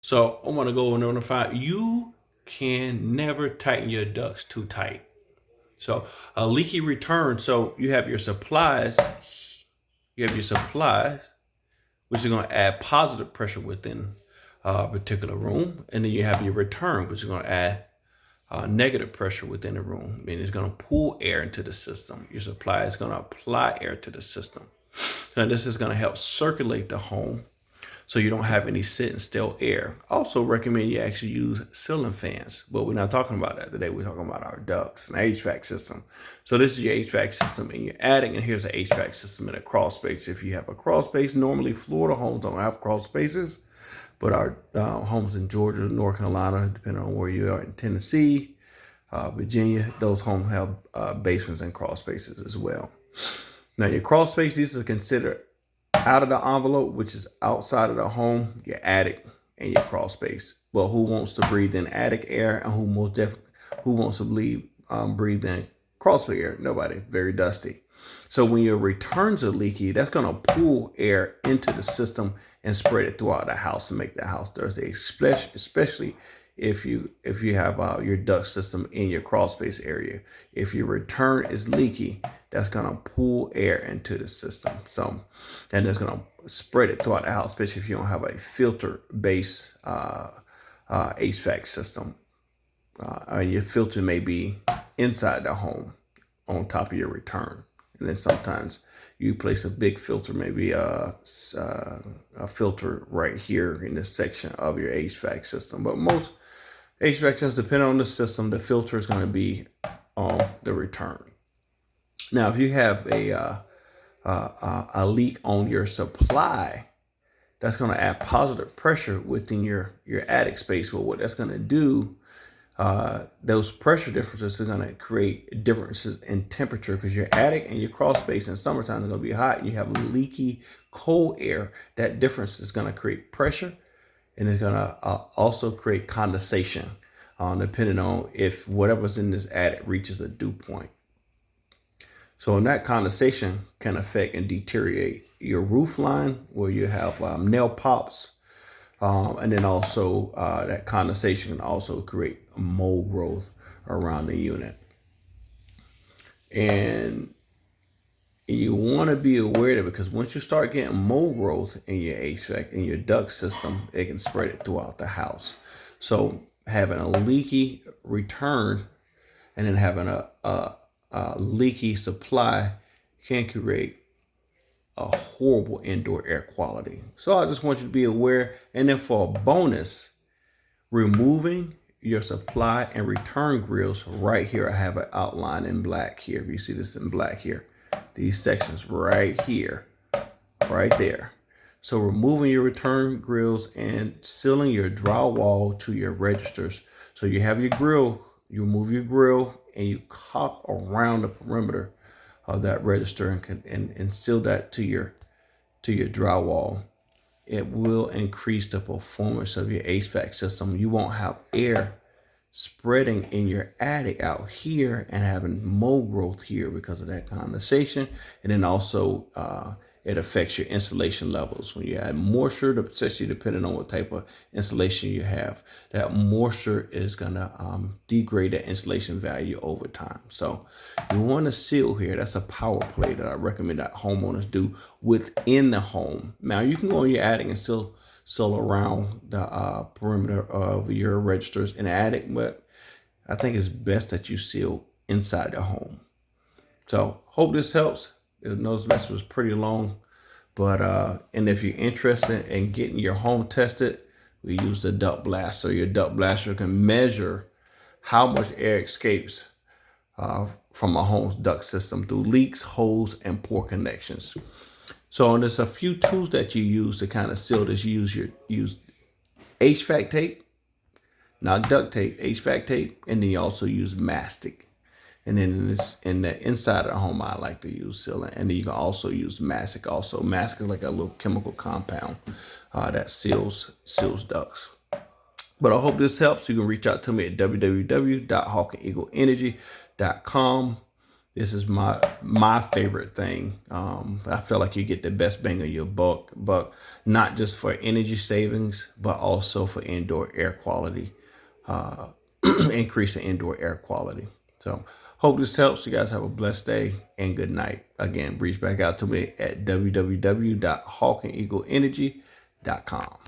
So I want to go and notify you can never tighten your ducts too tight. So a leaky return. So you have your supplies, which is going to add positive pressure within a particular room, and then you have your return, which is going to add negative pressure within the room. Meaning it's going to pull air into the system. Your supply is going to apply air to the system. So this is going to help circulate the home so you don't have any sit and still air. Also recommend you actually use ceiling fans, but we're not talking about that today. We're talking about our ducts and HVAC system. So this is your HVAC system in your attic, and here's an HVAC system in a crawl space. If you have a crawl space, normally Florida homes don't have crawl spaces, but our homes in Georgia, North Carolina, depending on where you are in Tennessee, Virginia, those homes have basements and crawl spaces as well. Now your crawl space, these are considered out of the envelope, which is outside of the home, your attic and your crawl space. Well, who wants to breathe in attic air, and who wants to breathe in crawl space air? Nobody. Very dusty. So when your returns are leaky, that's going to pull air into the system and spread it throughout the house and make the house dirty, especially if you have your duct system in your crawl space area. If your return is leaky, that's going to pull air into the system. So, and it's going to spread it throughout the house, especially if you don't have a filter-based HVAC system. Your filter may be inside the home on top of your return. And then sometimes you place a big filter, maybe a filter right here in this section of your HVAC system. But most HVAC systems, depending on the system, the filter is going to be on the return. Now, if you have a leak on your supply, that's going to add positive pressure within your attic space. But what that's going to do, those pressure differences are going to create differences in temperature, because your attic and your crawl space in summertime is going to be hot and you have leaky cold air. That difference is going to create pressure, and it's going to also create condensation, depending on if whatever's in this attic reaches the dew point. So that condensation can affect and deteriorate your roof line, where you have nail pops, and then also that condensation can also create mold growth around the unit. And you want to be aware of it, because once you start getting mold growth in your HVAC, in your duct system, it can spread it throughout the house. So having a leaky return and then having a leaky supply can create a horrible indoor air quality. So I just want you to be aware. And then for a bonus, removing your supply and return grills right here. I have an outline in black here. If you see this in black here, these sections right here, right there. So removing your return grills and sealing your drywall to your registers. So you have your grill, you remove your grill and you caulk around the perimeter of that register and seal that to your drywall. It will increase the performance of your HVAC system. You won't have air spreading in your attic out here and having mold growth here because of that condensation. And then also it affects your insulation levels. When you add moisture, especially depending on what type of insulation you have, that moisture is going to degrade that insulation value over time. So you want to seal here. That's a power play that I recommend that homeowners do within the home. Now you can go in your attic and seal around the perimeter of your registers in the attic, but I think it's best that you seal inside the home. So hope this helps. I know this message was pretty long, but and if you're interested in getting your home tested, we use the duct blast. So your duct blaster can measure how much air escapes from a home's duct system through leaks, holes, and poor connections. So there's a few tools that you use to kind of seal this. You use HVAC tape, not duct tape, HVAC tape, and then you also use mastic. And then in the inside of the home, I like to use sealant. And then you can also use mastic. Also, mastic is like a little chemical compound that seals ducts. But I hope this helps. You can reach out to me at www.hawkandeagleenergy.com. This is my favorite thing. I feel like you get the best bang of your buck, not just for energy savings, but also for indoor air quality, increase in indoor air quality. So hope this helps. You guys have a blessed day and good night. Again, reach back out to me at www.hawkandeagleenergy.com.